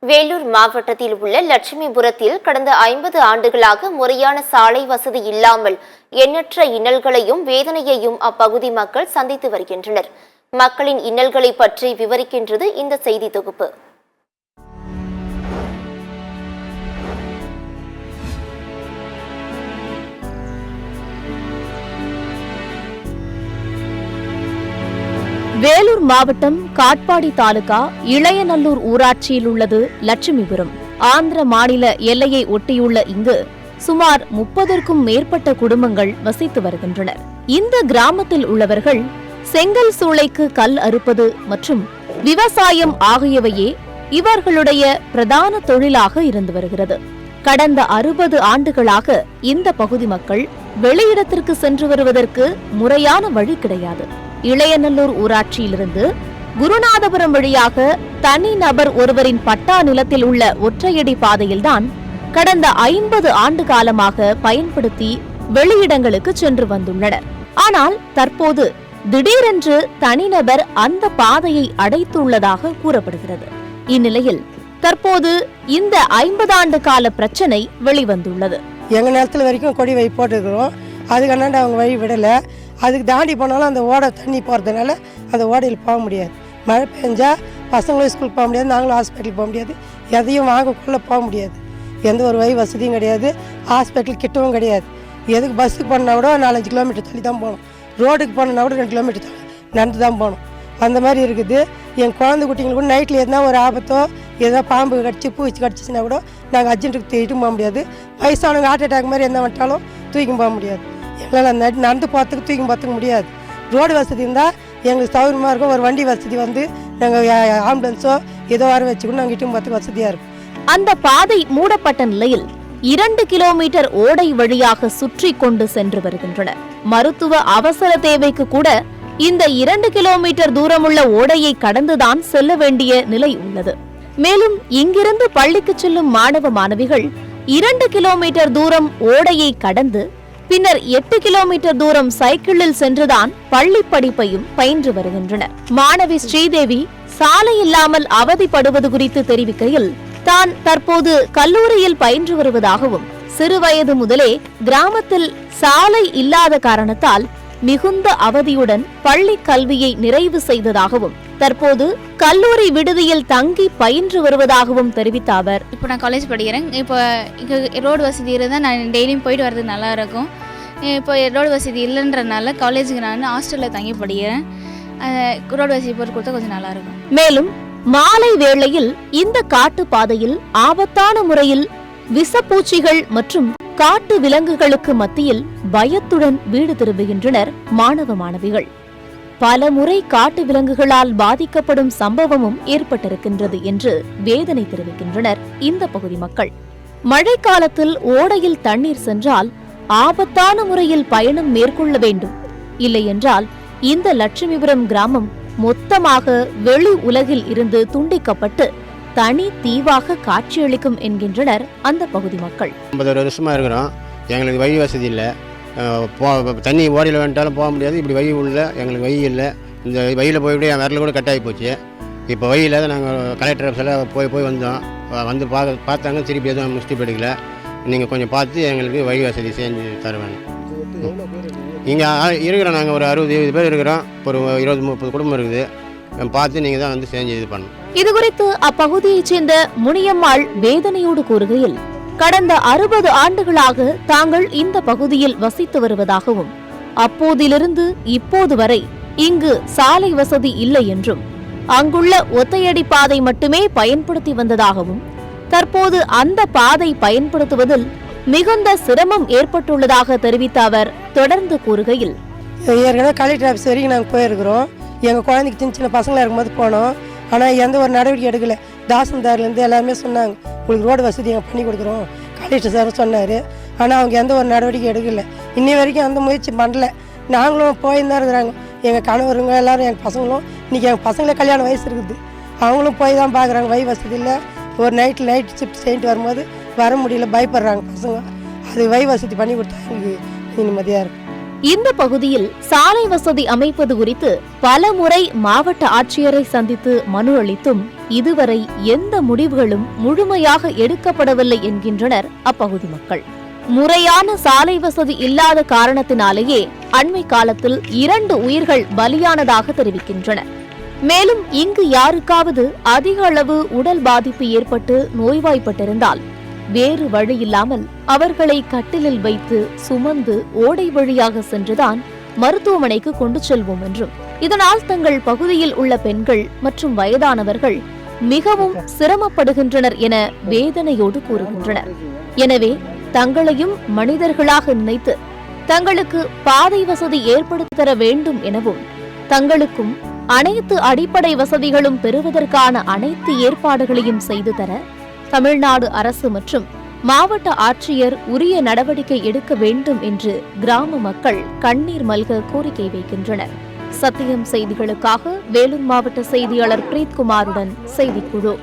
வேலூர் மாவட்டத்தில் உள்ள லட்சுமிபுரத்தில் கடந்த 50 ஆண்டுகளாக முறையான சாலை வசதி இல்லாமல் எண்ணற்ற இன்னல்களையும் வேதனையையும் அப்பகுதி மக்கள் சந்தித்து வருகின்றனர். மக்களின் இன்னல்களை பற்றி விவரிக்கின்றது இந்த செய்தி தொகுப்பு. வேலூர் மாவட்டம் காட்பாடி தாலுகா இளையநல்லூர் ஊராட்சியில் உள்ளது லட்சுமிபுரம். ஆந்திர மாநில எல்லையை ஒட்டியுள்ள இங்கு சுமார் 30க்கும் மேற்பட்ட குடும்பங்கள் வசித்து வருகின்றனர். இந்த கிராமத்தில் உள்ளவர்கள் செங்கல் சூளைக்கு கல் அறுப்பது மற்றும் விவசாயம் ஆகியவையே இவர்களுடைய பிரதான தொழிலாக இருந்து வருகிறது. கடந்த 60 ஆண்டுகளாக இந்த பகுதி மக்கள் வெளியிடத்திற்கு சென்று வருவதற்கு முறையான வழி கிடையாது. இளையநல்லூர் ஊராட்சியிலிருந்து குருநாதபுரம் வழியாக தனி நபர் ஒருவரின் பட்டா நிலத்தில் உள்ள ஒற்றையடி பாதையில்தான் கடந்த 50 ஆண்டு காலமாக பயன்படுத்தி வெளியிடங்களுக்கு சென்று வந்துள்ளனர். ஆனால் தற்போது திடீரென்று தனிநபர் அந்த பாதையை அடைத்துள்ளதாக கூறப்படுகிறது. இந்நிலையில் தற்போது இந்த 50 ஆண்டு கால பிரச்சனை வெளிவந்துள்ளது. எங்க நேரத்தில் வரைக்கும் கொடி வை போட்டுருக்கிறோம். அதுக்கு அவங்க வழி விடலை. அதுக்கு தாண்டி போனாலும் அந்த ஓடை தண்ணி போகிறதுனால அந்த ஓடையில் போக முடியாது. மழை பெஞ்சா பசங்களும் ஸ்கூலுக்கு போக முடியாது, நாங்களும் ஹாஸ்பிட்டலுக்கு போக முடியாது, எதையும் வாங்கக்குள்ளே போக முடியாது. எந்த ஒரு வழி வசதியும் கிடையாது, ஹாஸ்பிட்டல் கிட்டவும் கிடையாது. எதுக்கு பஸ்ஸுக்கு போனால் கூட 4-5 கிலோமீட்டர் தள்ளி தான் போகணும். ரோடுக்கு போனால் கூட 2 கிலோமீட்டர் தள்ளி நடந்து தான் போகணும். அந்த மாதிரி இருக்குது. என் குழந்தை குட்டிங்களுக்கு கூட நைட்டில் எதுனா ஒரு ஆபத்தோ ஏதோ பாம்பு கடிச்சு பூச்சி கடிச்சிச்சுன்னா கூட நாங்கள் அர்ஜென்ட்டுக்கு தூக்கிட்டு போக முடியாது. வயசானவங்க ஹார்ட் அட்டாக் மாதிரி எந்த வந்துட்டாலும் தூக்கி போக முடியாது. எங்களால் நடந்து போகிறதுக்கு தூக்கி போகிறதுக்கு முடியாது. ரோடு வசதி இருந்தால் எங்களுக்கு சௌகரியமாக இருக்கும். ஒரு வண்டி வசதி வந்து நாங்கள் ஆம்புலன்ஸோ ஏதோ வர வச்சு கூட நாங்கள் இட்டும் போகிறதுக்கு வசதியாக இருக்கும். அந்த பாதை மூடப்பட்ட நிலையில் 2 கிலோமீட்டர் ஓடை வழியாக சுற்றி கொண்டு சென்று வருகின்றனர். மருத்துவ அவசர தேவைக்கு கூட இந்த 2 கிலோமீட்டர் தூரமுள்ள ஓடையை கடந்துதான் செல்ல வேண்டிய நிலை உள்ளது. மேலும் இங்கிருந்து பள்ளிக்கு செல்லும் மாணவ மாணவிகள் 2 கிலோமீட்டர் தூரம் ஓடையை கடந்து பின்னர் 8 கிலோமீட்டர் தூரம் சைக்கிளில் சென்றுதான் பள்ளி படிப்பையும் பயின்று வருகின்றனர். மாணவி ஸ்ரீதேவி சாலை இல்லாமல் அவதிப்படுவது குறித்து தெரிவிக்கையில், தான் தற்போது கல்லூரியில் பயின்று வருவதாகவும் சிறுவயது முதலே கிராமத்தில் சாலை இல்லாத காரணத்தால் மிகுந்த அவதியுடன் பள்ளி கல்வியை நிறைவு செய்ததாகவும் தற்போது கல்லூரி விடுதியில் தங்கி பயின்று வருவதாகவும் தெரிவித்த அவர், இப்போ நான் காலேஜ் படிக்கிறேன். இப்போ ரோடு வசதி இருந்தால் நான் டெய்லியும் போயிட்டு வரது நல்லா இருக்கும். இப்போ ரோடு வசதி இல்லைன்றதுனால காலேஜுக்கு நான் ஹாஸ்டலில் தங்கி படிக்கிறேன். ரோடு வசதி போட்டு கொடுத்தா கொஞ்சம் நல்லா இருக்கும். மேலும் மாலை வேளையில் இந்த காட்டு பாதையில் ஆபத்தான முறையில் விஷப்பூச்சிகள் மற்றும் காட்டு விலங்குகளுக்கு மத்தியில் பயத்துடன் வீடு திரும்புகின்றனர் மாணவ மாணவிகள். பல முறை காட்டு விலங்குகளால் பாதிக்கப்படும் சம்பவமும் ஏற்பட்டிருக்கின்றது என்று வேதனை தெரிவிக்கின்றனர் இந்த பகுதி மக்கள். மழைக்காலத்தில் ஓடையில் தண்ணீர் சென்றால் ஆபத்தான முறையில் பயணம் மேற்கொள்ள வேண்டும். இல்லையென்றால் இந்த லட்சுமிபுரம் கிராமம் மொத்தமாக வெளி உலகில் இருந்து துண்டிக்கப்பட்டு தனி தீவாக காட்சியளிக்கும் என்கின்றனர் அந்த பகுதி மக்கள். 50 வருஷமா இருக்கிறோம். எங்களுக்கு வழி வசதி இல்லை. தண்ணி ஓடையில் வேண்டாலும் போக முடியாது. இப்படி வழி உள்ள எங்களுக்கு வழி இல்லை. இந்த வழியில் போய்விட்டு என் விரல் கூட கட்டாகி போச்சு. இப்போ வழி இல்லாத நாங்கள் கலெக்டர் ஆஃபீஸில் போய் வந்தோம். வந்து பார்த்தாங்க, திருப்பி எதுவும் மிஸ்டேக் எடுக்கல. நீங்கள் கொஞ்சம் பார்த்து எங்களுக்கு வழி வசதி செஞ்சு தர வேணும். இங்கே இருக்கிறோம், நாங்கள் ஒரு 60-70 பேர் இருக்கிறோம். ஒரு 20-30 குடும்பம் இருக்குது. பார்த்து நீங்கள் தான் வந்து செஞ்சு இது பண்ணணும். இதுகுறித்து அப்பகுதியைச் சேர்ந்த முனியம்மாள் வேதனையோடு கூறுகையில், கடந்த 60 ஆண்டுகளாக தாங்கள் இந்த பகுதியில் வசித்து வருவதாகவும் அப்போதிலிருந்து இப்போது வரை இங்கு சாலை வசதி இல்லை என்றும் அங்குள்ள ஒத்தையடி பாதை மட்டுமே பயன்படுத்தி வந்ததாகவும் தற்போது அந்த பாதை பயன்படுத்துவதில் மிகுந்த சிரமம் ஏற்பட்டுள்ளதாக தெரிவித்த அவர் தொடர்ந்து கூறுகையில், ஏற்கனவே கலெக்டர் ஆஃபீஸ் வரைக்கும் நாங்கள் போயிருக்கிறோம். எங்கள் குழந்தைக்கு சின்ன பசங்களாக இருக்கும்போது போனோம். ஆனால் எந்த ஒரு நடவடிக்கை எடுக்கலை. தாசில்தார்லேருந்து எல்லாருமே சொன்னாங்க, உங்களுக்கு ரோடு வசதி எங்கள் பண்ணி கொடுக்குறோம், கலெக்டர் சார் சொன்னார். ஆனால் அவங்க எந்த ஒரு நடவடிக்கை எடுக்கலை. இன்னி வரைக்கும் அந்த முயற்சி பண்ணல. நாங்களும் போயிருந்தான் இருக்கிறாங்க. எங்கள் கணவருங்க எல்லோரும், எங்கள் பசங்களும், இன்றைக்கி எங்கள் பசங்களே கல்யாண வயசு இருக்குது, அவங்களும் போய் தான் பார்க்குறாங்க. வழி வசதி இல்லை. ஒரு நைட் ஷிஃப்ட் செஞ்சுட்டு வரும்போது வர முடியல, பயப்படுறாங்க பசங்க. அது வழி வசதி பண்ணி கொடுத்தா எங்களுக்கு நிம்மதியாக இருக்கும். இந்த பகுதியில் சாலை வசதி அமைப்பது குறித்து பல முறை மாவட்ட ஆட்சியரை சந்தித்து மனு அளித்தும் இதுவரை எந்த முடிவுகளும் முழுமையாக எடுக்கப்படவில்லை என்கின்றனர் அப்பகுதி மக்கள். முறையான சாலை வசதி இல்லாத காரணத்தினாலேயே அண்மை காலத்தில் 2 உயிர்கள் பலியானதாக தெரிவிக்கின்றனர். மேலும் இங்கு யாருக்காவது அதிக அளவு உடல் பாதிப்பு ஏற்பட்டு நோய்வாய்ப்பட்டிருந்தால் வேறு வழியில்லாமல் அவர்களை கட்டிலில் வைத்து சுமந்து ஓடை வழியாக சென்றுதான் மருத்துவமனைக்கு கொண்டு செல்வோம் என்றும், இதனால் தங்கள் பகுதியில் உள்ள பெண்கள் மற்றும் வயதானவர்கள் மிகவும் சிரமப்படுகின்றனர் என வேதனையோடு கூறுகின்றனர். எனவே தங்களையும் மனிதர்களாக நினைத்து தங்களுக்கு பாதை வசதி ஏற்படுத்தி தர வேண்டும் எனவும், தங்களுக்கும் அனைத்து அடிப்படை வசதிகளும் பெறுவதற்கான அனைத்து ஏற்பாடுகளையும் செய்து தர தமிழ்நாடு அரசு மற்றும் மாவட்ட ஆட்சியர் உரிய நடவடிக்கை எடுக்க வேண்டும் என்று கிராம மக்கள் கண்ணீர் மல்க கோரிக்கை வைக்கின்றனர். சத்தியம் செய்திகளுக்காக வேலூர் மாவட்ட செய்தியாளர் பிரீத்குமாருடன் செய்திக்குழு.